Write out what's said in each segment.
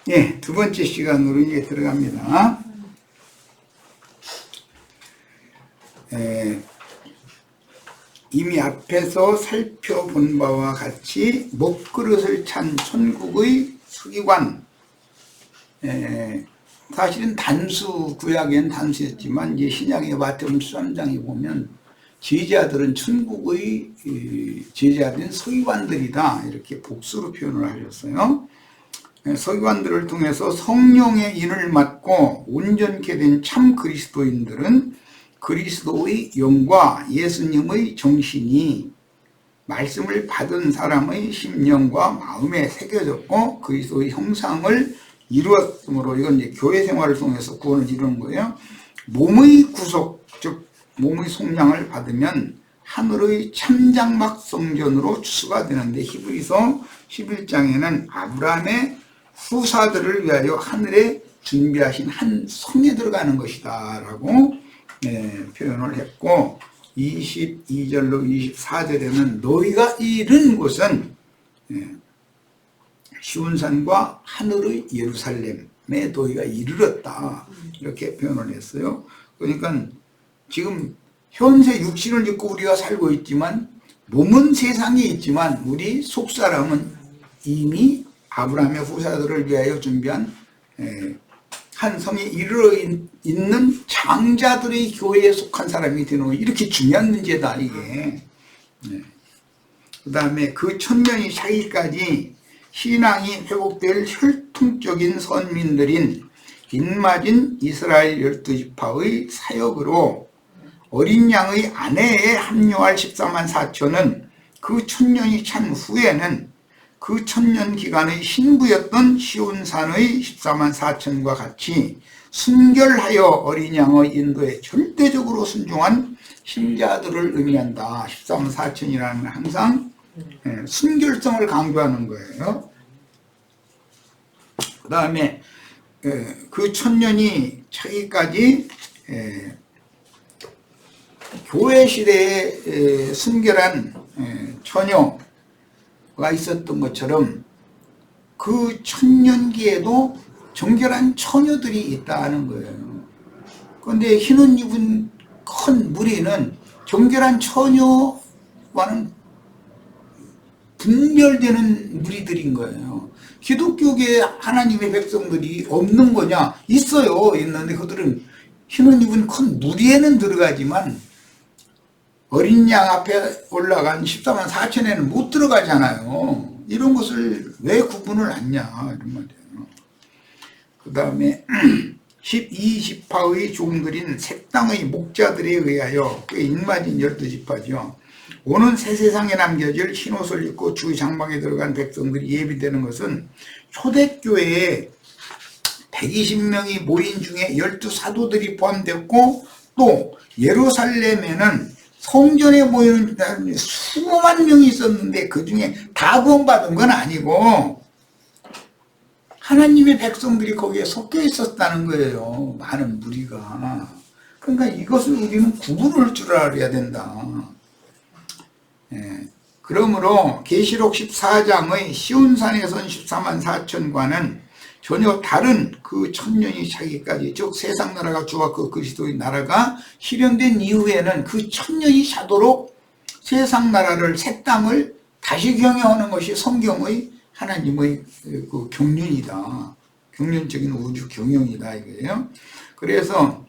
예, 두 번째 시간으로 이제 들어갑니다. 이미 앞에서 살펴본 바와 같이 먹그릇을 찬 천국의 서기관, 사실은 단수, 구약엔 단수였지만 이제 신약의 마태복음 13장에 보면 제자들은 천국의 제자들은 서기관들이다, 이렇게 복수로 표현을 하셨어요. 서기관들을 통해서 성령의 인을 맡고 온전케 된 참 그리스도인들은 그리스도의 영과 예수님의 정신이 말씀을 받은 사람의 심령과 마음에 새겨졌고 그리스도의 형상을 이루었으므로, 이건 이제 교회 생활을 통해서 구원을 이루는 거예요. 몸의 구속, 즉 몸의 속량을 받으면 하늘의 참장막 성전으로 추수가 되는데, 히브리서 11장에는 아브라함의 후사들을 위하여 하늘에 준비하신 한 성에 들어가는 것이다 라고 표현을 했고, 22절로 24절에는 너희가 이른 곳은 시온산과 하늘의 예루살렘에 너희가 이르렀다, 이렇게 표현을 했어요. 그러니까 지금 현세 육신을 입고 우리가 살고 있지만 몸은 세상에 있지만 우리 속사람은 이미 아브라함의 후사들을 위하여 준비한 한 성에 이르러 있는 장자들의 교회에 속한 사람이 되는 거, 이렇게 중요한 문제다 이게. 그 다음에 그 천년이 차기까지 신앙이 회복될 혈통적인 선민들인 빚맞은 이스라엘 12지파의 사역으로 어린 양의 아내에 합류할 14만 4천은 그 천년이 찬 후에는 그 천년 기간의 신부였던 시온산의 14만 4천과 같이 순결하여 어린 양의 인도에 절대적으로 순종한 신자들을 의미한다. 14만 4천이라는 건 항상 순결성을 강조하는 거예요. 그 다음에 그 천년이 차기까지 교회 시대에 순결한 처녀가 있었던 것처럼 그 천년기에도 정결한 처녀들이 있다는 거예요. 그런데 흰옷 입은 큰 무리는 정결한 처녀와는 분별되는 무리들인 거예요. 기독교계 하나님의 백성들이 없는 거냐? 있어요. 있는데 그들은 흰옷 입은 큰 무리에는 들어가지만 어린 양 앞에 올라간 14만 4천에는 못 들어가잖아요. 이런 것을 왜 구분을 하냐, 이런 말이에요. 그 다음에 12지파의 종들인 새 땅의 목자들에 의하여, 그 인맞은 12지파죠. 오는 새 세상에 남겨질 흰옷을 입고 주 장막에 들어간 백성들이 예비되는 것은 초대교회에 120명이 모인 중에 12사도들이 포함되었고, 또 예루살렘에는 성전에 모이는 사람이 수만 명이 있었는데 그 중에 다 구원받은 건 아니고 하나님의 백성들이 거기에 섞여 있었다는 거예요. 많은 무리가. 그러니까 이것을 우리는 구분할 줄 알아야 된다. 그러므로 계시록 14장의 시온산에선 14만 4천과는 전혀 다른 그 천년이 차기까지, 즉 세상 나라가 주와 그 그리스도의 나라가 실현된 이후에는 그 천년이 차도록 세상 나라를, 새 땅을 다시 경영하는 것이 성경의 하나님의 그 경륜이다. 경륜적인 우주 경영이다 이거예요. 그래서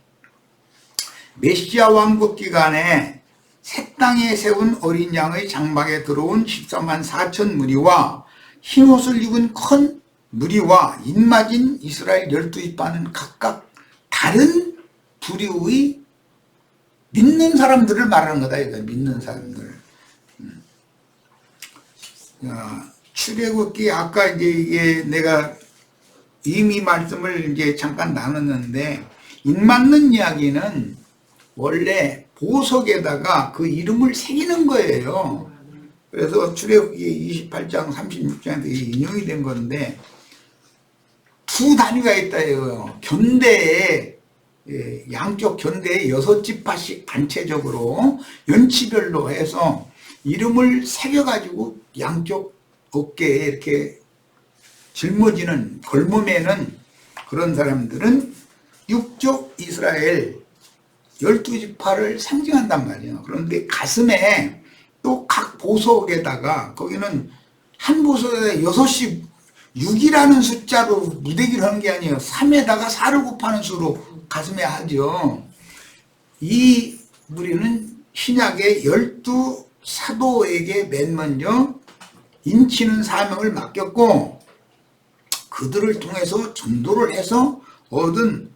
메시아 왕국 기간에 새 땅에 세운 어린 양의 장막에 들어온 14만 4천 무리와 흰옷을 입은 큰 무리와 인맞은 이스라엘 12지파는 각각 다른 부류의 믿는 사람들을 말하는 거다. 이거 믿는 사람들. 출애굽기 아까 이제 이게 내가 이미 말씀을 이제 잠깐 나눴는데, 인맞는 이야기는 원래 보석에다가 그 이름을 새기는 거예요. 그래서 출애굽기 28장 36장에 인용이 된 건데, 두 단위가 있다 이거예요. 견대에, 양쪽 견대에 6지파씩 단체적으로 연치별로 해서 이름을 새겨가지고 양쪽 어깨에 이렇게 짊어지는 골몸에는 그런 사람들은 육족 이스라엘 12지파를 상징한단 말이에요. 그런데 가슴에 또 각 보석에다가 거기는 한 보석에 6이 6이라는 숫자로 무대기를 하는 게 아니에요. 3에다가 4를 곱하는 수로 가슴에 하죠. 이 무리는 신약의 12사도에게 맨 먼저 인치는 사명을 맡겼고 그들을 통해서 전도를 해서 얻은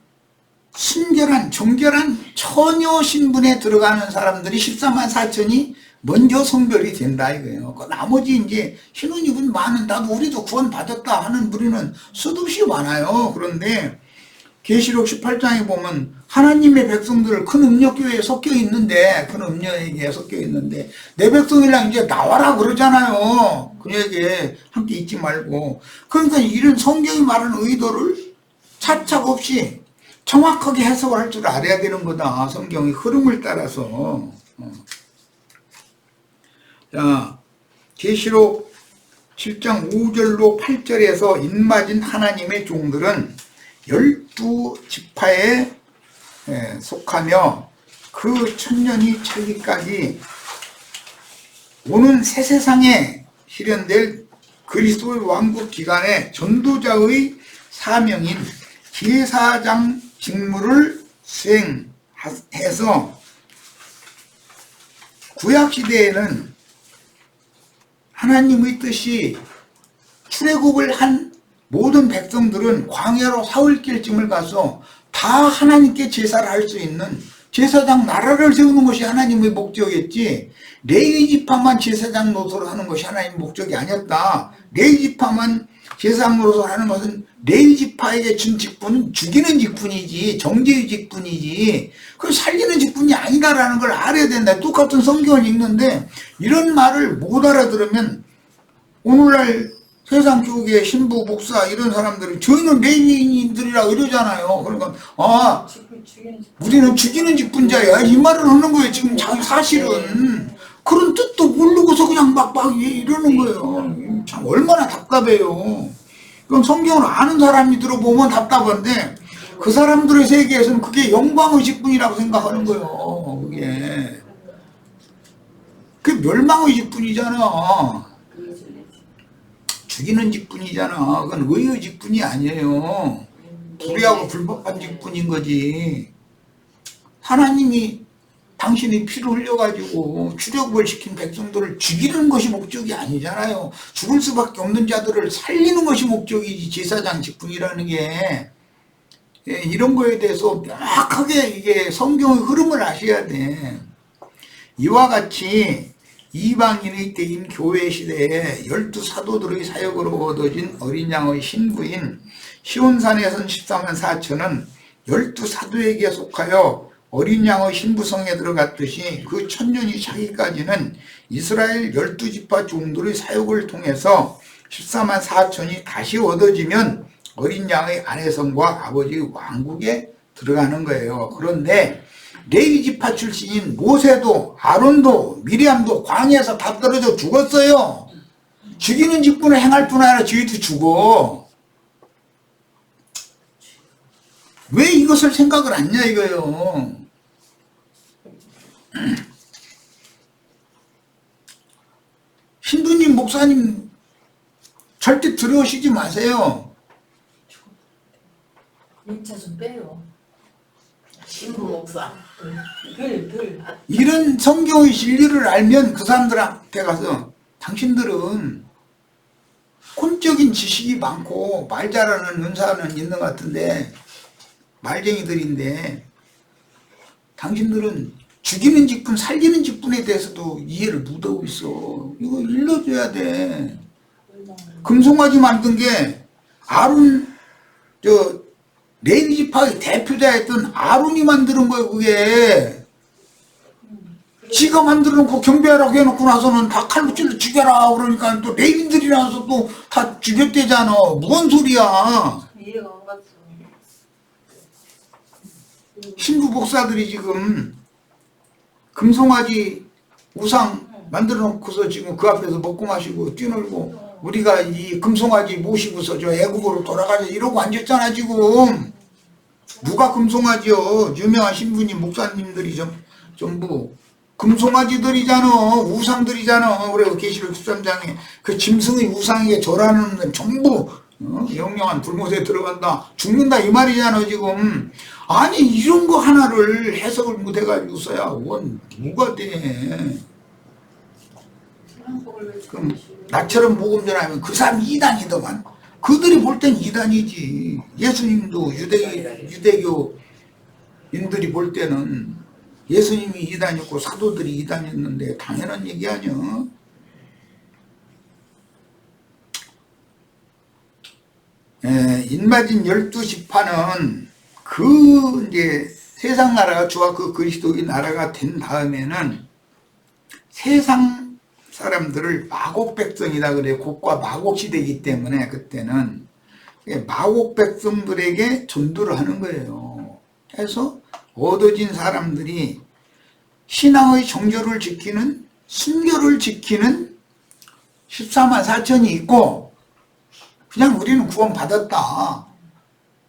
순결한 정결한 처녀 신분에 들어가는 사람들이 14만 4천이 먼저 성별이 된다 이거예요. 나머지 이제 신혼이분 많은 나도 우리도 구원 받았다 하는 무리는 수도 없이 많아요. 그런데 계시록 18장에 보면 하나님의 백성들 큰 음녀교회에 섞여 있는데 큰 음녀에게 섞여 있는데 내 백성이랑 이제 나와라 그러잖아요. 그녀에게 함께 있지 말고. 그러니까 이런 성경이 말하는 의도를 차착 없이 정확하게 해석을 할 줄 알아야 되는 거다. 성경의 흐름을 따라서. 자, 계시록 7장 5절로 8절에서 입맞은 하나님의 종들은 12지파에 속하며 그 천년이 차기까지 오는 새 세상에 실현될 그리스도의 왕국 기간에 전도자의 사명인 제사장 직무를 수행해서 구약시대에는 하나님의 뜻이 출애굽을 한 모든 백성들은 광야로 사흘길쯤을 가서 다 하나님께 제사를 할 수 있는 제사장 나라를 세우는 것이 하나님의 목적이었지 레위 지파만 제사장 노릇을 하는 것이 하나님의 목적이 아니었다. 레위 지파만 제사장 노릇을 하는 것은 레위 지파에게 준 직분은 죽이는 직분이지 정죄의 직분이지 그 살리는 직분이 아니다라는 걸 알아야 된다. 똑같은 성경을 읽는데 이런 말을 못 알아들으면 오늘날 세상 쪽에 신부, 목사 이런 사람들은 저희는 레위인들이라 이러잖아요. 그러니까 우리는 죽이는 직분자야 이 말을 하는 거예요. 지금 자기 사실은 그런 뜻도 모르고서 그냥 막 이러는 거예요. 참 얼마나 답답해요. 그럼 성경을 아는 사람이 들어보면 답답한데 그 사람들의 세계에서는 그게 영광의 직분이라고 생각하는 거예요. 그게 멸망의 직분이잖아. 죽이는 직분이잖아. 그건 의의 직분이 아니에요. 불의하고 불법한 직분인 거지. 하나님이 당신이 피를 흘려가지고 출애굽을 시킨 백성들을 죽이는 것이 목적이 아니잖아요. 죽을 수밖에 없는 자들을 살리는 것이 목적이지 제사장 직분이라는 게. 이런 거에 대해서 명확하게 이게 성경의 흐름을 아셔야 돼. 이와 같이 이방인의 때인 교회 시대에 12사도들의 사역으로 얻어진 어린 양의 신부인 시온산에 선 14만 4천은 12사도에게 속하여 어린 양의 신부성에 들어갔듯이 그 천년이 차기까지는 이스라엘 12지파 종들의 사역을 통해서 14만 4천이 다시 얻어지면 어린 양의 아내성과 아버지의 왕국에 들어가는 거예요. 그런데 레위지파 출신인 모세도 아론도 미리암도 광야에서 다 떨어져 죽었어요. 죽이는 직분을 행할 뿐 아니라 저희도 죽어. 왜 이것을 생각을 안 냐 이거예요. 신부님 목사님 절대 들어오시지 마세요. 인차 좀 빼요. 신부 목사. 이런 성경의 진리를 알면 그 사람들한테 가서 당신들은 콘적인 지식이 많고 말 잘하는 은사는 있는 것 같은데 말쟁이들인데 당신들은 죽이는 직분 살리는 직분에 대해서도 이해를 못하고 있어. 이거 일러줘야 돼. 금송아지 만든 게 아론 레위 지파의 대표자였던 아론이 만드는 거예요. 그게 지가 만들어 놓고 경배하라고 해놓고 나서는 다 칼로 찔러 죽여라 그러니까 또 레위인들이 나와서 또 다 죽였대잖아. 뭔 소리야. 이해가 안 갔어. 신부 목사들이 지금 금송아지 우상 만들어 놓고서 지금 그 앞에서 먹고 마시고 뛰놀고 우리가 이 금송아지 모시고서 저 애국으로 돌아가자 이러고 앉았잖아 지금. 누가 금송아지요? 유명한 신부님 목사님들이 전부 금송아지들이잖아. 우상들이잖아. 그리고 계시록 13장에 그 짐승의 우상에게 절하는 건 전부 영영한 불못에 들어간다 죽는다 이 말이잖아 지금. 아니 이런 거 하나를 해석을 못해가지고서야 원 뭐가 돼. 그럼 나처럼 복음 전하면 그 사람이 이단이더만. 그들이 볼 땐 이단이지. 예수님도 유대교인들이 볼 때는 예수님이 이단이었고 사도들이 이단이었는데 당연한 얘기 아니야. 인마진 12지파는 그 이제 세상 나라가 주와 그 그리스도의 나라가 된 다음에는 세상 사람들을 마곡 백성이다 그래요. 곡과 마곡 시대이기 때문에 그때는 마곡 백성들에게 전도를 하는 거예요. 해서 얻어진 사람들이 신앙의 정절을 지키는 순교를 지키는 14만 4천이 있고 그냥 우리는 구원받았다.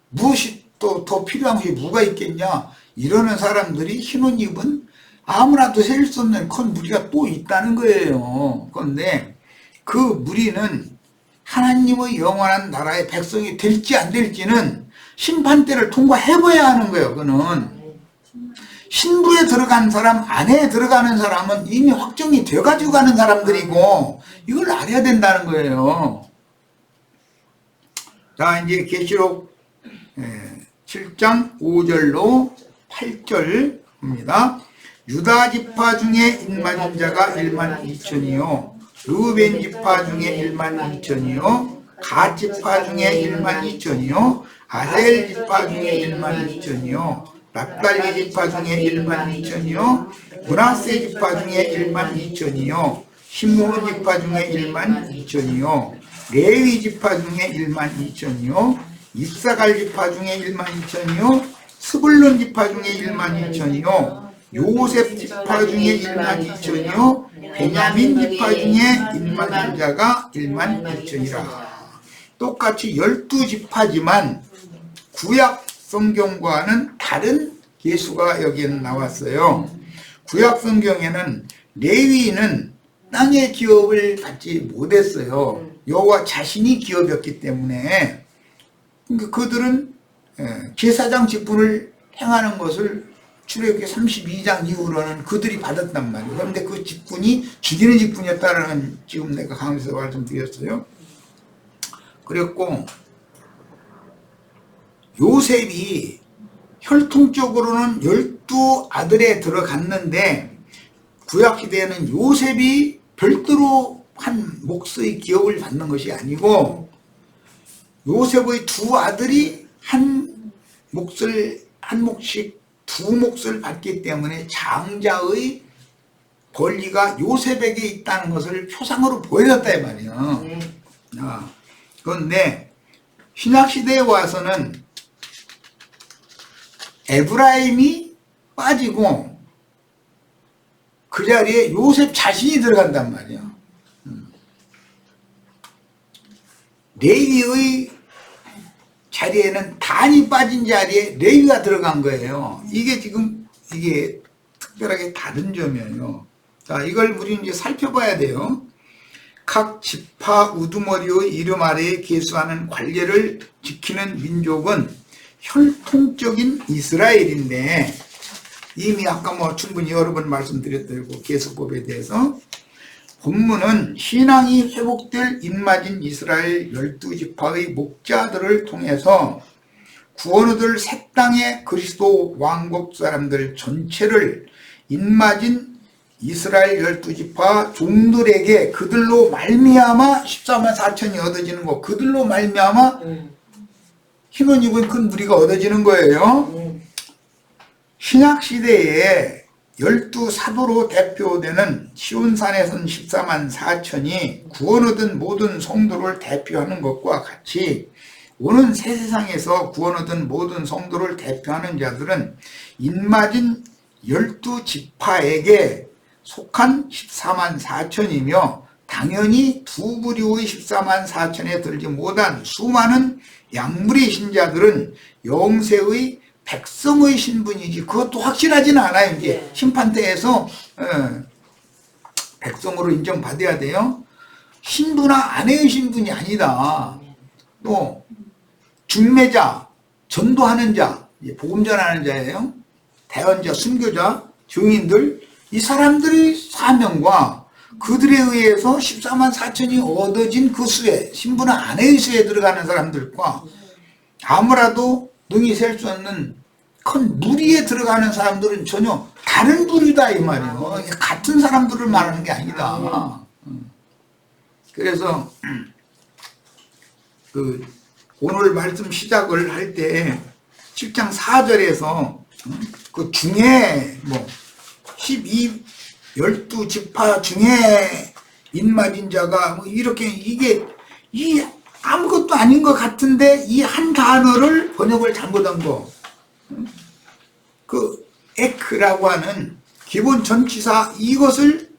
무엇이 또 더 필요한 것이 뭐가 있겠냐. 이러는 사람들이 흰옷 입은 아무나도 셀 수 없는 큰 무리가 또 있다는 거예요. 그런데 그 무리는 하나님의 영원한 나라의 백성이 될지 안 될지는 심판대를 통과해봐야 하는 거예요. 그는 신부에 들어간 사람, 안에 들어가는 사람은 이미 확정이 돼가지고 가는 사람들이고 이걸 알아야 된다는 거예요. 자, 이제 계시록 7장 5절로 8절입니다. 유다 지파 중에 인맞은 자가 1만 2천이요 르우벤 지파 중에 1만 2천이요 갓 지파 중에 1만 2천이요 아셀 지파 중에 1만 2천이요 납달리 지파 중에 1만 2천이요 므낫세 지파 중에 1만 2천이요 시므온 지파 중에 1만 2천이요 레위 지파 중에 1만 2천이요 이사갈 지파 중에 1만 2천이요 스불론 지파 중에 1만 2천이요 요셉 지파 중에 1만 2천이요 베냐민 지파 중에 1만 자가 1만 2천이라. 똑같이 12지파지만 구약 성경과는 다른 예수가 여기에는 나왔어요. 구약 성경에는 레위인은 땅의 기업을 받지 못했어요. 여호와 자신이 기업이었기 때문에 그들은 제사장 직분을 행하는 것을 출애굽기 32장 이후로는 그들이 받았단 말이에요. 그런데 그 직분이 죽이는 직분이었다라는 지금 내가 강의에서 말씀드렸어요. 그랬고 요셉이 혈통적으로는 12아들에 들어갔는데 구약시대에는 요셉이 별도로 한 몫의 기업을 받는 것이 아니고 요셉의 두 아들이 한 몫씩 두 몫을 받기 때문에 장자의 권리가 요셉에게 있다는 것을 표상으로 보여줬다 이 말이에요. 그런데 신약시대에 와서는 에브라임이 빠지고 그 자리에 요셉 자신이 들어간단 말이에요. 레위의 자리에는 단이 빠진 자리에 레위가 들어간 거예요. 이게 지금 이게 특별하게 다른 점이에요. 자, 이걸 우리는 이제 살펴봐야 돼요. 각 지파 우두머리의 이름 아래에 계수하는 관례를 지키는 민족은 혈통적인 이스라엘인데 이미 아까 뭐 충분히 여러 번 말씀드렸다고 계수법에 대해서 본문은 신앙이 회복될 인맞은 이스라엘 12지파의 목자들을 통해서 구원 얻을 새 땅의 그리스도 왕국 사람들 전체를 인맞은 이스라엘 12지파 종들에게 그들로 말미암아 14만 4천이 얻어지는 거, 그들로 말미암아 흰옷 입은 큰 무리가 얻어지는 거예요. 신약시대에 12사도로 대표되는 시온산에선 14만 4천이 구원 얻은 모든 성도를 대표하는 것과 같이 오는 새 세상에서 구원 얻은 모든 성도를 대표하는 자들은 인맞은 12지파에게 속한 14만 4천이며 당연히 두 부류의 14만 4천에 들지 못한 수많은 약물의 신자들은 영세의 백성의 신분이지 그것도 확실하지는 않아요. 이제 네. 심판대에서 백성으로 인정받아야 돼요. 신부나 아내의 신분이 아니다. 또 중매자, 전도하는 자, 복음 전하는 자예요. 대언자, 순교자, 증인들 이 사람들의 사명과 그들에 의해서 14만 4천이 얻어진 그 수에 신부나 아내의 수에 들어가는 사람들과 아무라도 능히 셀 수 없는 큰 무리에 들어가는 사람들은 전혀 다른 부류다 이 말이에요. 같은 사람들을 말하는 게 아니다. 그래서 그 오늘 말씀 시작을 할 때 7장 4절에서 그 중에 뭐 12지파 중에 인맞은 자가 뭐 이렇게 이게 이 아무것도 아닌 것 같은데 이 한 단어를 번역을 잘못한 거. 그 에크라고 하는 기본 전치사 이것을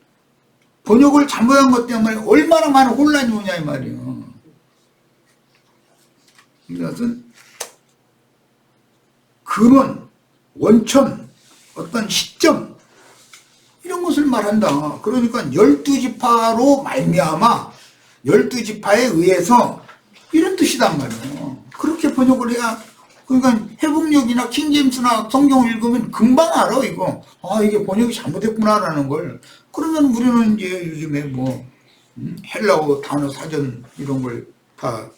번역을 잘못한 것 때문에 얼마나 많은 혼란이 오냐 이 말이에요. 이것은 근원, 원천, 어떤 시점 이런 것을 말한다. 그러니까 12지파로 말미암아 12지파에 의해서 이런 뜻이단 말이에요. 그렇게 번역을 해야 그러니까 회복력이나 킹제임스나 성경을 읽으면 금방 알아 이거. 아 이게 번역이 잘못했구나라는 걸. 그러면 우리는 이제 요즘에 뭐 헬라어 단어 사전 이런 걸 다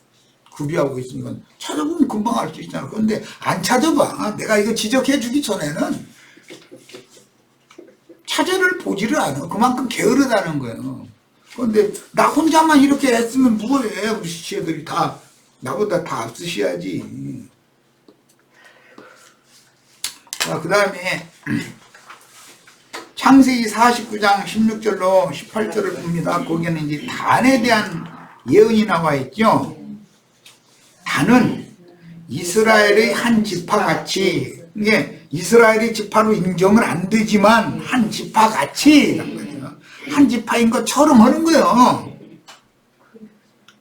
구비하고 있으니까 찾아보면 금방 알 수 있잖아. 그런데 안 찾아봐. 내가 이거 지적해 주기 전에는 찾아를 보지를 않아. 그만큼 게으르다는 거예요. 그런데 나 혼자만 이렇게 했으면 뭐해. 우리 시체들이 다 나보다 다 앞서셔야지. 자, 그 다음에 창세기 49장 16절로 18절을 봅니다. 거기는 이제 단에 대한 예언이 나와 있죠. 단은 이스라엘의 한 지파같이 이게 이스라엘의 지파로 인정은 안 되지만 한 지파같이 한 지파인 것처럼 하는 거예요.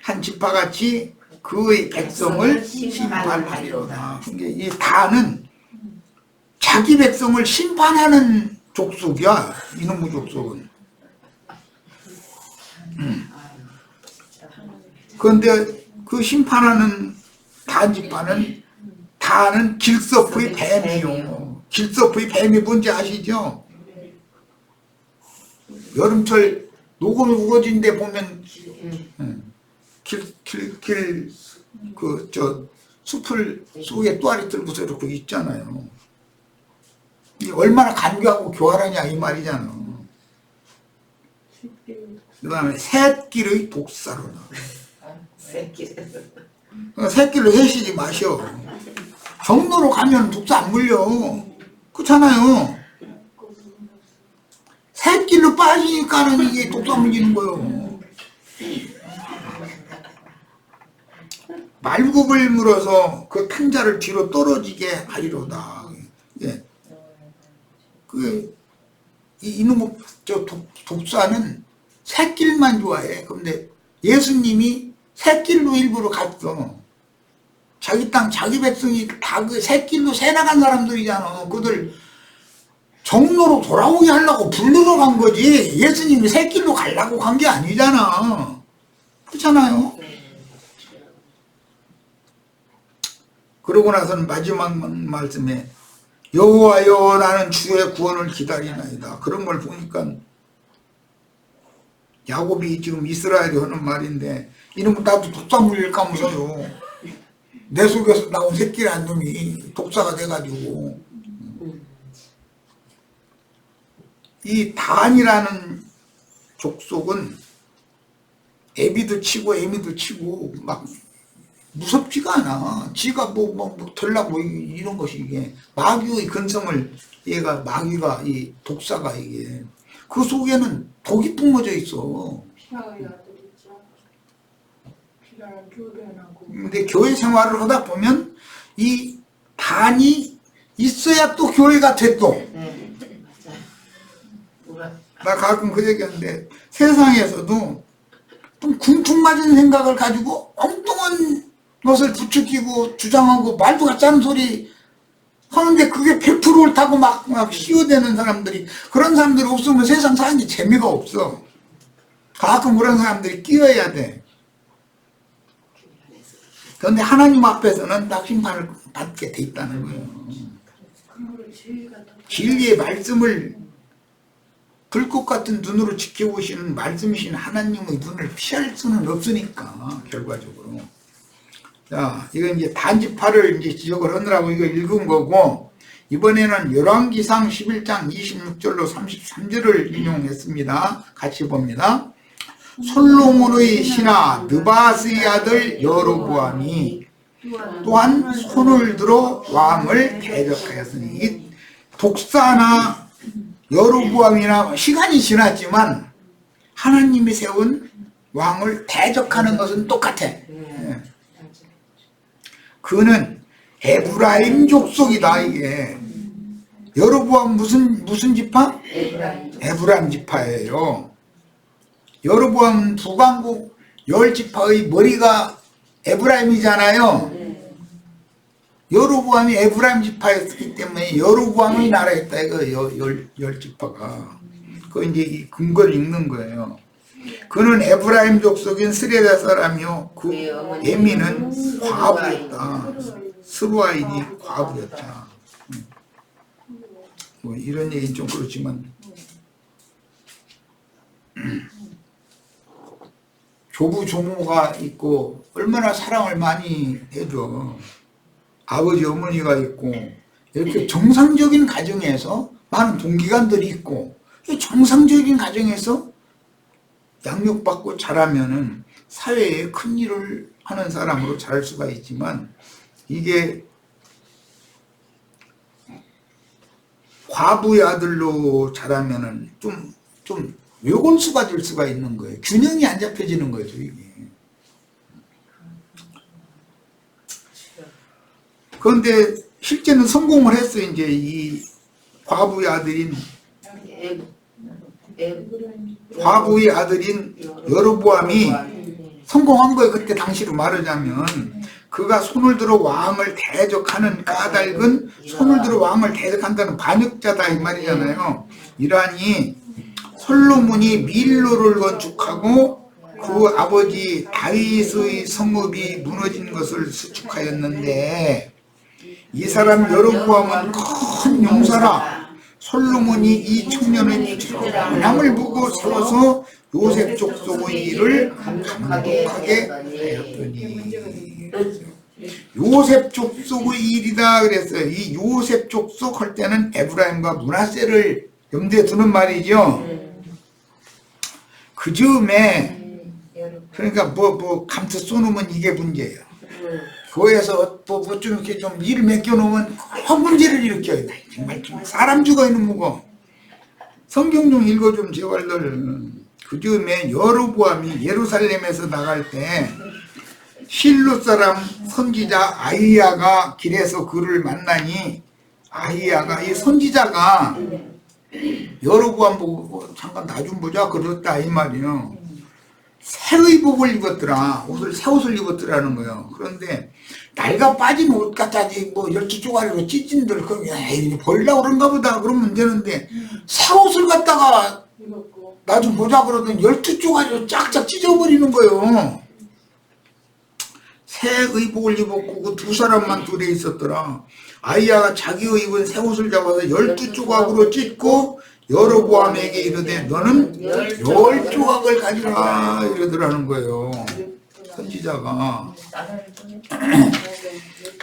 한 지파같이 그의 백성을 심판하리로다. 이 단은 자기 백성을 심판하는 족속이야. 이놈의 족속은. 그런데 그 심판하는 단지파는 단은 길섭의 뱀이요. 길섭의 뱀이 뭔지 아시죠? 여름철 녹음이 우거진 데 보면 숲을 속에 또아리 들고서 이렇게 있잖아요. 이게 얼마나 간교하고 교활하냐 이 말이잖아. 그 다음에 새끼의 독사로다. 새끼를 해시지 마셔. 정로로 가면 독사 안 물려. 그렇잖아요. 새끼로 빠지니까는 이게 독사 물리는 거예요. 말굽을 물어서 그 탄자를 뒤로 떨어지게 하리로다. 예. 이놈의 독사는 새끼만 좋아해. 그런데 예수님이 새끼로 일부러 갔어. 자기 땅, 자기 백성이 다 그 새끼로 새나간 사람들이잖아. 그들 정로로 돌아오게 하려고 불러러 간 거지. 예수님이 새끼로 가려고 간 게 아니잖아. 그렇잖아요. 그러고 나서는 마지막 말씀에 여호와여 나는 주의 구원을 기다리나이다. 그런 걸 보니까 야곱이 지금 이스라엘이 하는 말인데 이놈은 나도 독사 물릴까 하면서요. 내 속에서 나온 새끼란 놈이 독사가 돼가지고 이 단이라는 족속은 애비도 치고 애미도 치고 막 무섭지가 않아. 지가 덜라고 이런 것이 이게 마귀의 근성을 얘가 마귀가 이 독사가 이게 그 속에는 독이 뿜어져 있어. 피라의 아들 있죠. 피라는 교련하고. 근데 교회 생활을 하다 보면 이 단이 있어야 또 교회가 돼 또. 나 가끔 그 얘기하는데 세상에서도 좀 궁퉁맞은 생각을 가지고 엉뚱한 것을 부추기고 주장하고 말도 같지 않은 소리 하는데 그게 100% 옳다고 막 씌워대는 사람들이, 그런 사람들이 없으면 세상 사는 게 재미가 없어. 가끔 그런 사람들이 끼어야 돼. 그런데 하나님 앞에서는 딱 심판을 받게 돼 있다는 거예요. 진리의 말씀을 불꽃 같은 눈으로 지켜보시는 말씀이신 하나님의 눈을 피할 수는 없으니까, 결과적으로. 자, 이건 이제 단지파를 이제 지적을 하느라고 이거 읽은 거고, 이번에는 열왕기상 11장 26절로 33절을 인용했습니다. 같이 봅니다. 솔로몬의 신하 느바스의 아들 여로보암이 또한 손을 들어 왕을 대적하였으니, 이 독사나 여로보암이나 시간이 지났지만 하나님이 세운 왕을 대적하는 것은 똑같아. 예. 그는 에브라임 족속이다. 이게 여로보암 무슨 지파? 에브라임 지파예요. 여로보암 북왕국 10지파의 머리가 에브라임이잖아요. 여로보암이 에브라임 지파였기 때문에 여로보암의 나라였다. 이거 10지파가. 그 이제 이 근거를 읽는 거예요. 그는 에브라임 족속인 스레다 사람이요, 그 에미는 과부였다. 스루아인이 과부였다. 뭐 이런 얘기는 좀 그렇지만 조부 조모가 있고 얼마나 사랑을 많이 해줘. 아버지 어머니가 있고 이렇게 정상적인 가정에서 많은 동기간들이 있고, 정상적인 가정에서 양육받고 자라면은 사회에 큰 일을 하는 사람으로 자랄 수가 있지만, 이게 과부의 아들로 자라면은 좀 외골수가 될 수가 있는 거예요. 균형이 안 잡혀지는 거죠, 이게. 그런데 실제는 성공을 했어요. 이제 이 과부의 아들인 여로보암이 성공한 거예요. 그때 당시로 말하자면 그가 손을 들어 왕을 대적하는 까닭은, 손을 들어 왕을 대적한다는 반역자다 이 말이잖아요. 이러하니 솔로몬이 밀로를 건축하고 그 아버지 다윗의 성읍이 무너진 것을 수축하였는데, 이 사람 여로보암은 큰 용사라. 솔로몬이 이 청년의 남을 보고 세워서 요셉 족속의 일을 감독하게 하였더니, 요셉 족속의 일이다 그랬어요. 이 요셉 족속 할 때는 에브라임과 므낫세를 염두에 두는 말이죠. 그 즈음에 그러니까 뭐 감투 쏘놓으면 이게 문제예요. 교회에서 뭐 좀 이렇게 좀 일을 맡겨놓으면 문제를 일으켜요. 정말 사람 죽어있는 무거. 성경 좀 읽어 좀 제발들. 그 즈음에 여로보암이 예루살렘에서 나갈 때 실로 사람 선지자 아히야가 길에서 그를 만나니, 아히야가 이 선지자가 여로보암 보고 잠깐 나 좀 보자 그랬다 이 말이에요. 새 의복을 입었더라. 새 옷을 입었더라는 거예요. 그런데 낡아 빠진 옷 같아지 뭐 12조가리로 찢진들 그냥 버리려고 그런가 보다 그러면 되는데, 새 옷을 갖다가 나 좀 보자 그러더니 12조가리로 쫙쫙 찢어버리는 거예요. 새 의복을 입었고 그 두 사람만 둘에 있었더라. 아히야가 자기의 입은 새 옷을 잡아서 12조각으로 찢고 여로보암에게 이르되 너는 10조각을 가지라 이러더라는 거예요. 선지자가.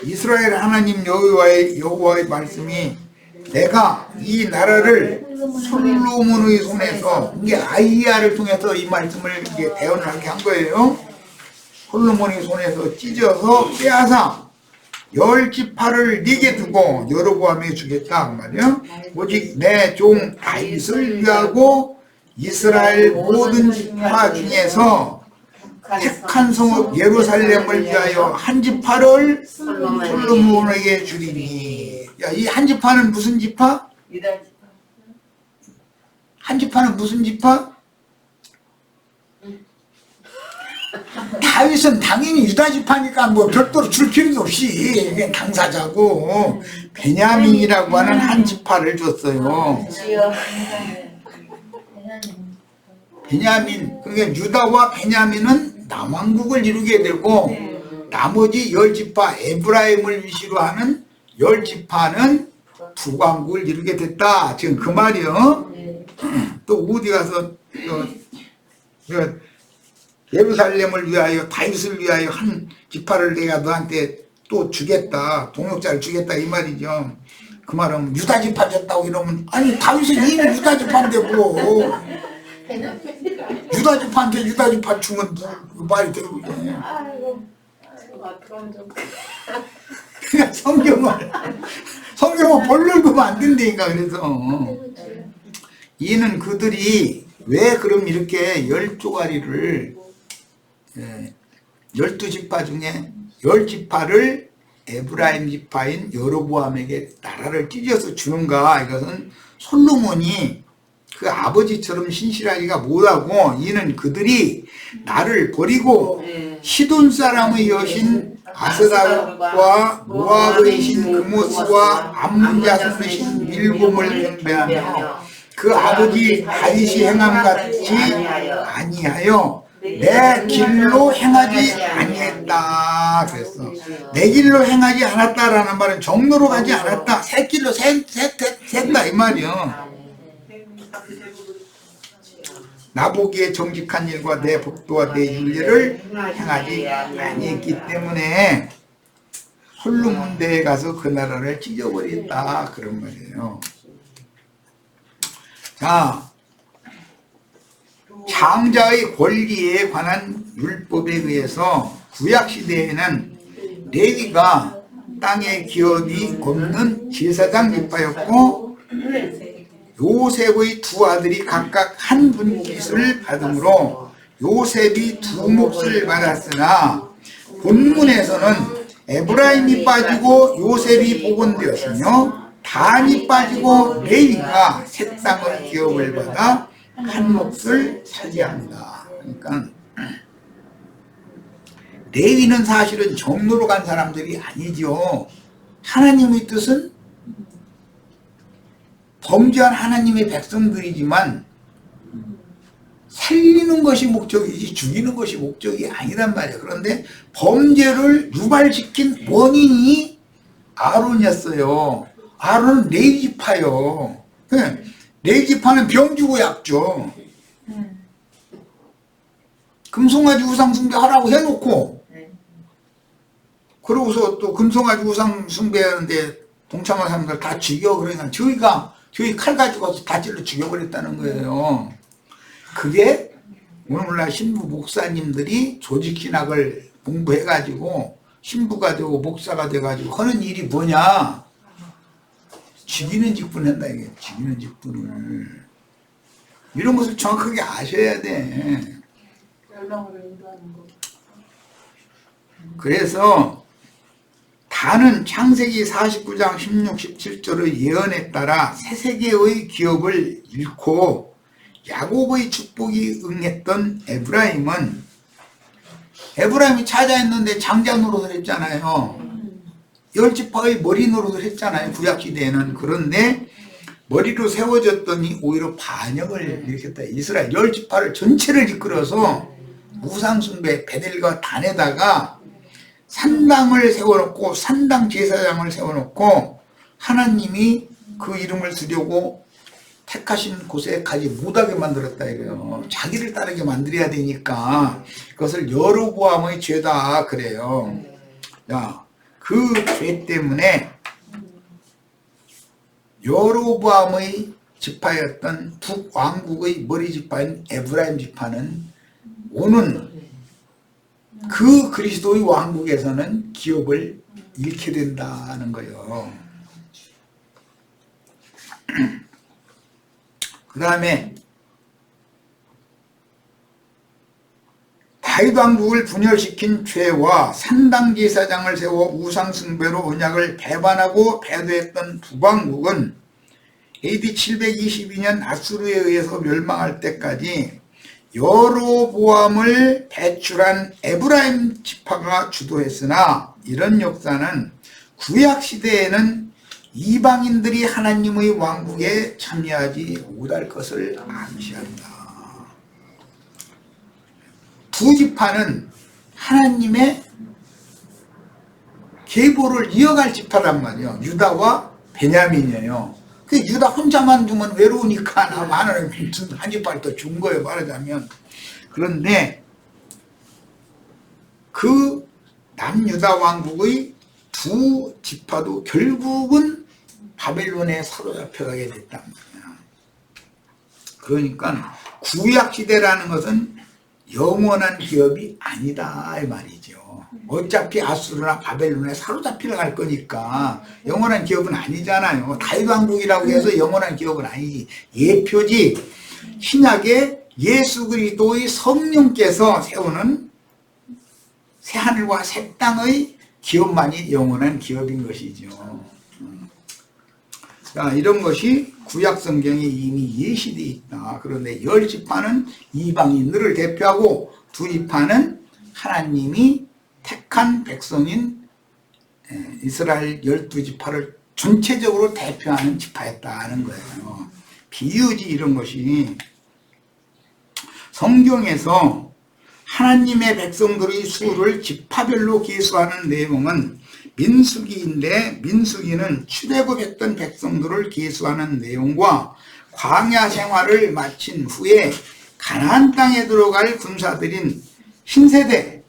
이스라엘 하나님 여호와의 말씀이 내가 이 나라를 솔로몬의 손에서, 이게 아히야를 통해서 이 말씀을 이제 대언을 하게 한 거예요. 솔로몬의 손에서 찢어서 빼앗아 10지파를 네게 두고 여로보암에게 주겠다 그 말이야. 오직 내 종 다윗을 위하고 이스라엘 모든 지파 중에서 택한 성읍 예루살렘을 위하여 한 지파를 솔로몬에게 주리니. 야, 이 한 지파는 무슨 지파? 한 지파는 무슨 지파? 다윗은 당연히 유다 지파니까 뭐 별도로 줄 필요도 없이 그냥 당사자고 베냐민이라고 하는 한 지파를 줬어요. 베냐민, 그러니까 유다와 베냐민은 남왕국을 이루게 되고 나머지 10지파 에브라임을 위시로 하는 10지파는 북왕국을 이루게 됐다. 지금 그 말이요. 또 어디 가서 또 예루살렘을 위하여 다윗을 위하여 한 지파를 내가 너한테 또 주겠다. 동역자를 주겠다 이 말이죠. 그 말은 유다 지파 줬다고 이러면 아니 다윗은 이미 유다 지파인데 뭐 유다 지파한테 유다 지파 주면 뭐 말이 되고 이제. 그냥 성경을 볼를 보면 안 된다니까. 그래서 이는 그들이 왜 그럼 이렇게 10조가리를 12지파 중에 10지파를 에브라임 지파인 여로보암에게 나라를 찢어서 주는가. 이것은 솔로몬이 그 아버지처럼 신실하기가 못하고 이는 그들이 나를 버리고 시돈 사람의 여신 아스다와 모압의 신 그모스와 암몬 자손의 신 밀곰을 경배하며 그 아버지 다윗이 행함 같이 아니하여 내 길로 행하지 아니했다. 그랬어. 내 길로 행하지 않았다라는 말은 정로로 가지 않았다. 새 길로 샜다 이 말이요. 나보기에 정직한 일과 내 법도와 내 윤례를 행하지 아니했기 때문에 솔로몬대에 가서 그 나라를 찢어버렸다 그런 말이에요. 자, 장자의 권리에 관한 율법에 의해서 구약시대에는 레위가 땅의 기업이 없는 제사장 지파였고 요셉의 두 아들이 각각 한 분깃을 받음으로 요셉이 두 몫을 받았으나 본문에서는 에브라임이 빠지고 요셉이 복원되었으며 단이 빠지고 레위가 새 땅의 기업을 받아 한 몫을 차지합니다. 그러니까 레위는 사실은 정로로 간 사람들이 아니죠. 하나님의 뜻은 범죄한 하나님의 백성들이지만 살리는 것이 목적이지 죽이는 것이 목적이 아니란 말이에요. 그런데 범죄를 유발시킨 원인이 아론이었어요. 아론은 레위지파요. 레위지파는 병주고 약죠. 금송아지 우상 숭배하라고 해놓고 그러고서 또 금송아지 우상 숭배하는데 동참한 사람들 다 죽여. 그러니까 저희 칼 가지고 와서 다 찔러 죽여버렸다는 거예요. 그게 오늘날 신부 목사님들이 조직신학을 공부해가지고 신부가 되고 목사가 돼가지고 하는 일이 뭐냐? 죽이는 직분을 한다 이게. 죽이는 직분을. 이런 것을 정확하게 아셔야 돼. 그래서 다는 창세기 49장 16, 17절의 예언에 따라 새 세계의 기업을 잃고 야곱의 축복이 응했던 에브라임이 차지했는데 장자 노릇을 했잖아요. 10지파의 머리 노릇을 했잖아요. 구약시대에는. 그런데 머리로 세워졌더니 오히려 반역을 일으켰다. 이스라엘 10지파를 전체를 이끌어서 우상숭배 베델과 단에다가 산당을 세워놓고 산당 제사장을 세워놓고 하나님이 그 이름을 쓰려고 택하신 곳에 가지 못하게 만들었다 이거예요. 자기를 따르게 만들어야 되니까 그것을 여로보암의 죄다 그래요. 야, 그 죄 때문에 여로보암의 지파였던 북왕국의 머리 지파인 에브라임 지파는 오는 그 그리스도의 왕국에서는 기업을 잃게 된다는 거예요. 그 다음에 다윗 왕국을 분열시킨 죄와 산당 제사장을 세워 우상 숭배로 언약을 배반하고 패도했던 북왕국은 AD 722년 아수르에 의해서 멸망할 때까지 여로보암을 배출한 에브라임 지파가 주도했으나 이런 역사는 구약 시대에는 이방인들이 하나님의 왕국에 참여하지 못할 것을 암시한다. 두 지파는 하나님의 계보를 이어갈 지파란 말이에요. 유다와 베냐민이에요. 그 유다 혼자만 두면 외로우니까 하나님 한 지파를 더 준 거예요, 말하자면. 그런데 그 남유다 왕국의 두 지파도 결국은 바벨론에 사로잡혀가게 됐단 말이야. 그러니까 구약시대라는 것은 영원한 기업이 아니다 이 말이죠. 어차피 아수르나 바벨론에 사로잡히러 갈 거니까 영원한 기업은 아니잖아요. 다윗 왕국이라고 해서 영원한 기업은 아니지. 예표지. 신약에 예수 그리스도의 성령께서 세우는 새하늘과 새 땅의 기업만이 영원한 기업인 것이죠. 자, 이런 것이 구약 성경에 이미 예시되어 있다. 그런데 10지파는 이방인들을 대표하고 2지파는 하나님이 택한 백성인 이스라엘 12지파를 전체적으로 대표하는 지파였다는 거예요. 비유지 이런 것이. 성경에서 하나님의 백성들의 수를 지파별로 계수하는 내용은 민수기인데, 민수기는 출애굽했던 백성들을 계수하는 내용과 광야 생활을 마친 후에 가나안 땅에 들어갈 군사들인 신세대,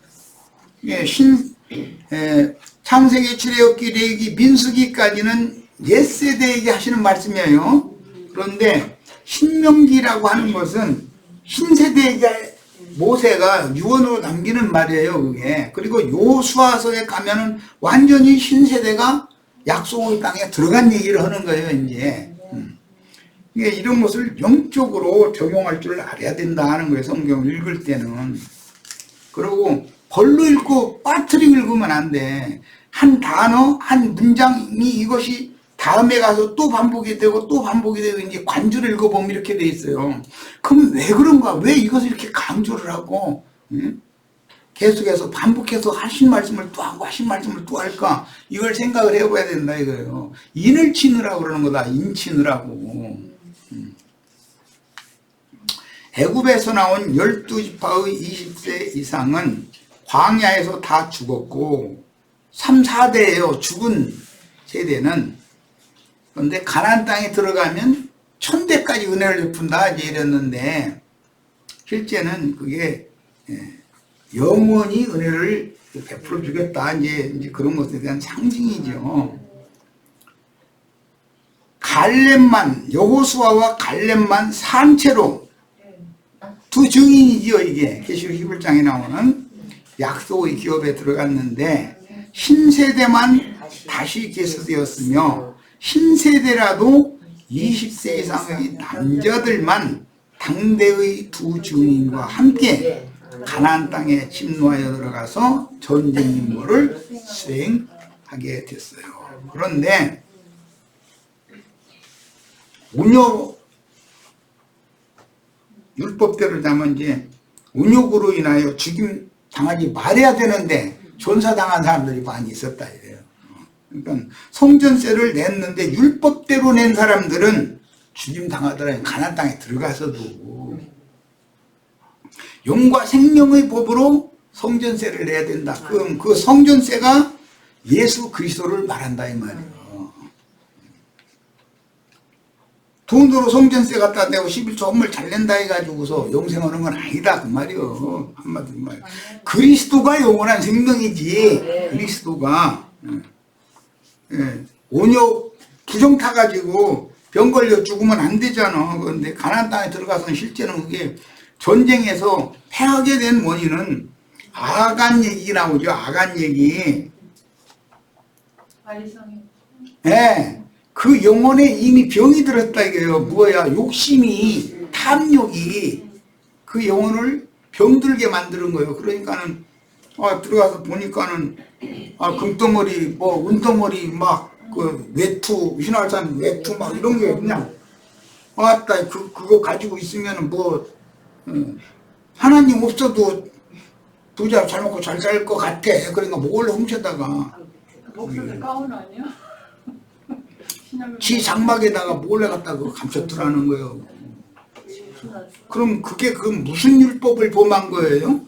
창세기, 출애굽기, 레위기, 민수기까지는 옛세대에게 하시는 말씀이에요. 그런데 신명기라고 하는 것은 신세대에게 모세가 유언으로 남기는 말이에요, 그게. 그리고 요수아서에 가면은 완전히 신세대가 약속의 땅에 들어간 얘기를 하는 거예요, 이제. 이게 이런 것을 영적으로 적용할 줄 알아야 된다 하는 거예요, 성경을 읽을 때는. 그리고 벌로 읽고 빠뜨리고 읽으면 안 돼. 한 단어, 한 문장이 이것이 다음에 가서 또 반복이 되고 또 반복이 되고 이제 관주를 읽어보면 이렇게 돼 있어요. 그럼 왜 그런가? 왜 이것을 이렇게 강조를 하고 계속해서 반복해서 하신 말씀을 또 하고 하신 말씀을 또 할까? 이걸 생각을 해봐야 된다 이거예요. 인을 치느라고 그러는 거다. 인 치느라고. 애굽에서 나온 12지파의 20세 이상은 광야에서 다 죽었고 3, 4대예요. 죽은 세대는. 그런데 가나안 땅에 들어가면 1000대까지 은혜를 베푼다 이랬는데 실제는 그게 영원히 은혜를 베풀어 주겠다 이제 그런 것에 대한 상징이죠. 갈렙만, 여호수아와 갈렙만 산채로 두 증인이지요. 이게 계시록 11장에 나오는 약속의 기업에 들어갔는데 신세대만 다시 계수되었으며 신세대라도 20세 이상의 남자들만 당대의 두 증인과 함께 가나안 땅에 침노하여 들어가서 전쟁 임무를 수행하게 됐어요. 그런데 운욕 율법대로 자면 이제 운욕으로 인하여 죽임 당하지 말아야 되는데 전사당한 사람들이 많이 있었다 이래요. 그러니까 성전세를 냈는데 율법대로 낸 사람들은 죽임 당하더라도 가나안 땅에 들어가서도 영과 생명의 법으로 성전세를 내야 된다. 그럼 그 성전세가 예수 그리스도를 말한다 이 말이에요. 돈으로 성전세 갖다 대고 11조 헌물 잘 낸다 해가지고서 영생하는 건 아니다 그 말이요. 한마디로 말. 그리스도가 영원한 생명이지. 그리스도가 온욕 부정 타가지고 병 걸려 죽으면 안 되잖아. 그런데 가나안 땅에 들어가서는 실제는 그게 전쟁에서 패하게 된 원인은 아간 얘기 나오죠. 아간 얘기. 예. 그 영혼에 이미 병이 들었다 이거예요. 뭐야? 욕심이, 탐욕이 그 영혼을 병들게 만드는 거예요. 그러니까는 들어가서 보니까는 금덩어리, 뭐 은덩어리 막 그 외투, 휘날산 외투 막 이런 게 그냥 왔다 그거 가지고 있으면은 뭐 하나님 없어도 부자 잘 먹고 잘 살 것 같아. 그러니까 몰래 훔쳐다가 목소리 가운 아니야? 신앙을 지 장막에다가 몰래 갖다가 그거 감췄더라는 거예요. 그럼 그게 그 무슨 율법을 범한 거예요?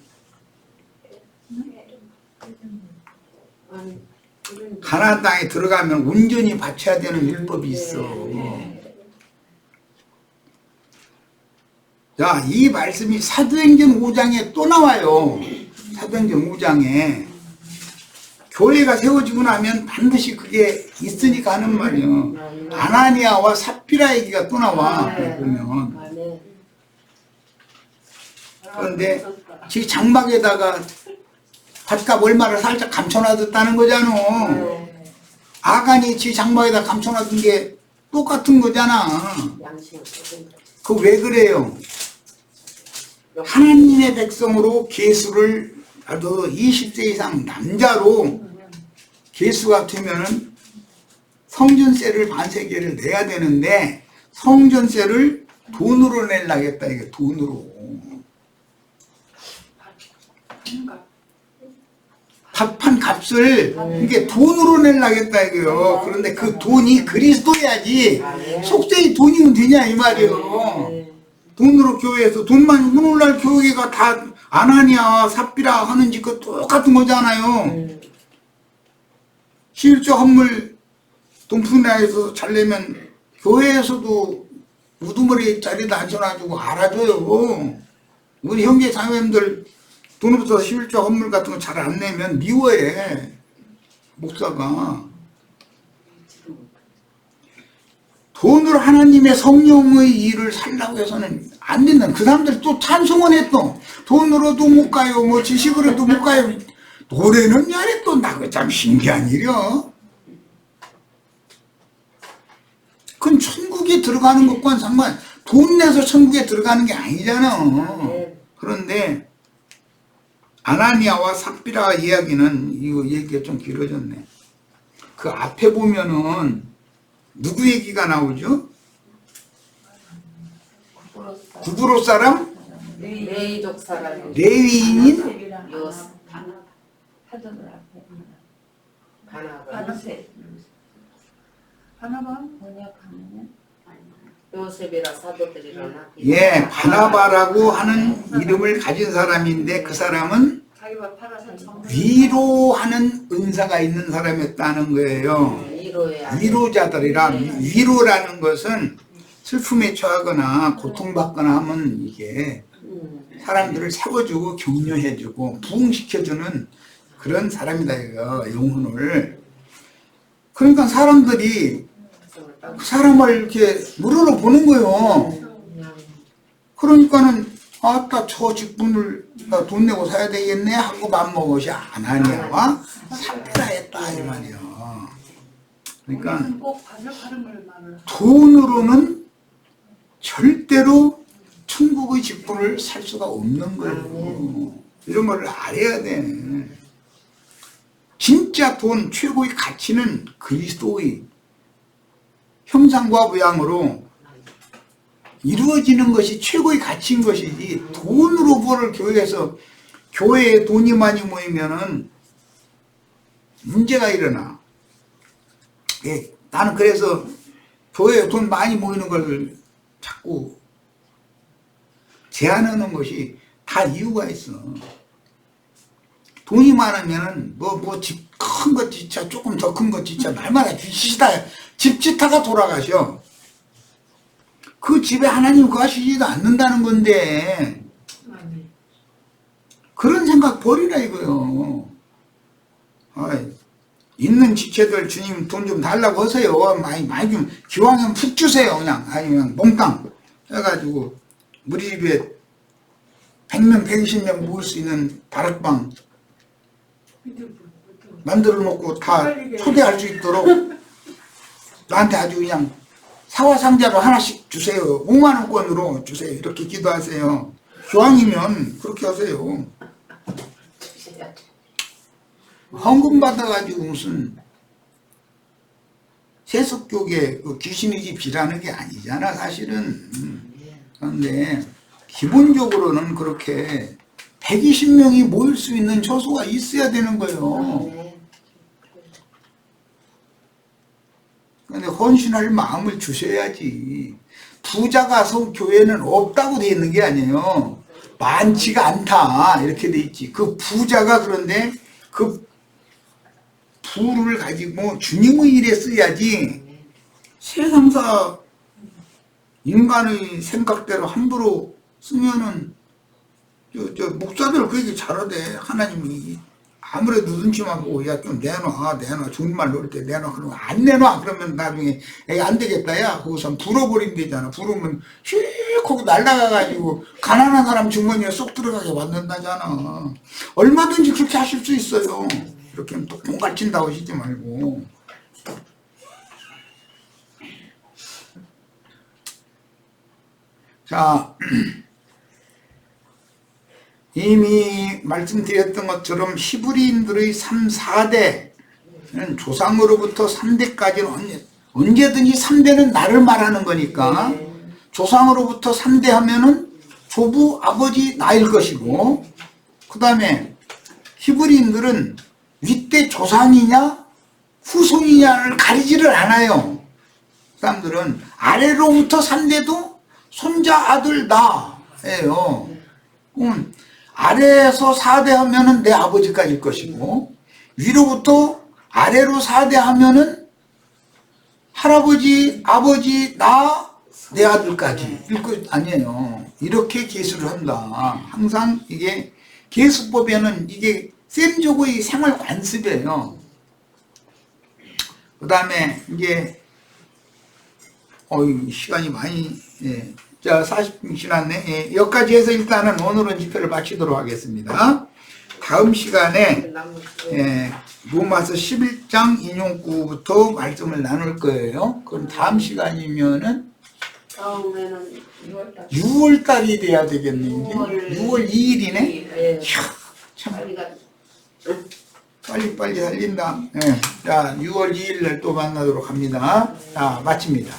가나안 땅에 들어가면 온전히 바쳐야 되는 율법이 있어. 자, 이 말씀이 사도행전 5장에 또 나와요. 사도행전 5장에 교회가 세워지고 나면 반드시 그게 있으니까 하는 말이에요. 아나니아와 삽비라 얘기가 또 나와 보면. 그런데 지 장막에다가 밭값 얼마를 살짝 감춰놔뒀다는 거잖아. 아간이 지 장막에다 감춰놔둔 게 똑같은 거잖아. 그 왜 그래요? 하나님의 백성으로 계수를 나도 20세 이상 남자로 계수가 되면은 성전세를 반세계를 내야 되는데 성전세를 돈으로 내려겠다. 이게 돈으로. 밥한 값을 이게 돈으로 내려겠다 이거요. 그런데 그 돈이 그리스도야지 속세의 돈이면 되냐 이 말이에요. 돈으로 교회에서 돈만 오늘날 교회가 다 아나니아 삽비라 하는 짓과 똑같은 거잖아요. 11조 헌물 돈푼나에서 잘 내면 교회에서도 우두머리 자리에다 앉혀놔주고 알아줘요. 우리 형제 자매님들 돈으로부터 11조 헌물 같은 거 잘 안 내면 미워해 목사가. 돈으로 하나님의 성령의 일을 살라고 해서는 안 된다. 그 사람들 또 찬송은 해 또. 돈으로도 못 가요. 뭐 지식으로도 못 가요. 노래는 야래 또 나그 참 신기한 일이야. 그건 천국에 들어가는 것과는 상관. 돈 내서 천국에 들어가는 게 아니잖아. 그런데 아나니아와 삽비라 이야기는 이거 얘기가 좀 길어졌네. 그 앞에 보면은 누구 얘기가 나오죠? 구브로 사람? 레이족 사람. 레위인인? 바나바? 요셉이라 사도들이라나. 예, 바나바라고 하는 이름을 가진 사람인데 그 사람은 자기가 팔아서 전부 위로하는 은사가 있는 사람이었다는 거예요. 위로자들이라. 위로라는 것은 슬픔에 처하거나 고통받거나 하면 이게 사람들을 세워주고 격려해주고 부흥시켜주는 그런 사람이다 이거. 영혼을. 그러니까 사람들이 그 사람을 이렇게 무료로 보는 거예요. 그러니까는 아따 저 직분을 돈 내고 사야 되겠네 하고 맘먹으시 아나니아와 삽비라했다 이 말이야. 그러니까 꼭 받는 걸 말을. 돈으로는 절대로 천국의 직분을 살 수가 없는 거예요. 이런 걸 알아야 돼. 진짜 돈 최고의 가치는 그리스도의 형상과 모양으로 이루어지는 것이 최고의 가치인 것이지 돈으로 벌을 교회에서 교회에 돈이 많이 모이면은 문제가 일어나. 예, 나는 그래서 교회에 돈 많이 모이는 걸 자꾸 제한하는 것이 다 이유가 있어. 돈이 많으면은 집 큰 것 지차 조금 더 큰 것 지차 날마다 집 지타가 돌아가셔. 그 집에 하나님 거하시지도 않는다는 건데 그런 생각 버리라 이거요. 있는 지체들 주님 돈 좀 달라고 하세요. 많이 좀 기왕이면 푹 주세요. 그냥 아니면 몽땅 해가지고 우리 집에 100명 120명 모을 수 있는 다락방 만들어 놓고 다 초대할 수 있도록 나한테 아주 그냥 사과 상자로 하나씩 주세요. 5만 원권으로 주세요. 이렇게 기도하세요. 기왕이면 그렇게 하세요. 헌금 받아가지고 무슨 세속교계 귀신의 집이라는 게 아니잖아 사실은. 그런데 기본적으로는 그렇게 120명이 모일 수 있는 처소가 있어야 되는 거예요. 네. 근데 헌신할 마음을 주셔야지. 부자가 교회는 없다고 돼 있는 게 아니에요. 많지가 않다 이렇게 돼 있지. 그 부자가 그런데 그 부를 가지고 주님의 일에 써야지. 세상사 인간의 생각대로 함부로 쓰면은 저 목사들 그 얘기 잘하대. 하나님이 아무래도 눈치만 보고 야 좀 내놔 주님말 놓을 때 내놔. 그러면 안 내놔. 그러면 나중에 에이 안 되겠다 야 거기서 불어버리면 되잖아. 불으면 휙 날아가가지고 가난한 사람 주머니에 쏙 들어가게 만든다잖아. 얼마든지 그렇게 하실 수 있어요. 이렇게 하면 또 공갈친다고 하시지 말고. 자, 이미 말씀드렸던 것처럼 히브리인들의 3, 4대는 조상으로부터 3대까지는 언제든지 3대는 나를 말하는 거니까 조상으로부터 3대 하면은 조부, 아버지, 나일 것이고, 그 다음에 히브리인들은 윗대 조상이냐 후손이냐를 가리지를 않아요. 사람들은 아래로부터 3대도 손자, 아들, 나예요. 아래에서 4대 하면은 내 아버지까지일 것이고, 위로부터 아래로 4대 하면은 할아버지, 아버지, 나, 내 아들까지 일 것 아니에요. 이렇게 계수를 한다. 항상 이게 계수법에는 이게 셈족의 생활 관습이에요. 그 다음에 이제 시간이 많이 자 40분 지났네. 예, 여기까지 해서 일단은 오늘은 집회를 마치도록 하겠습니다. 다음 시간에 로마서 11장 인용구부터 말씀을 나눌 거예요. 그럼 다음 시간이면은 다음에는 6월달. 6월달이 돼야 되겠네. 이제 6월 2일이네. 네. 참 빨리 가. 빨리 달린다. 자 6월 2일 날 또 만나도록 합니다. 자 마칩니다.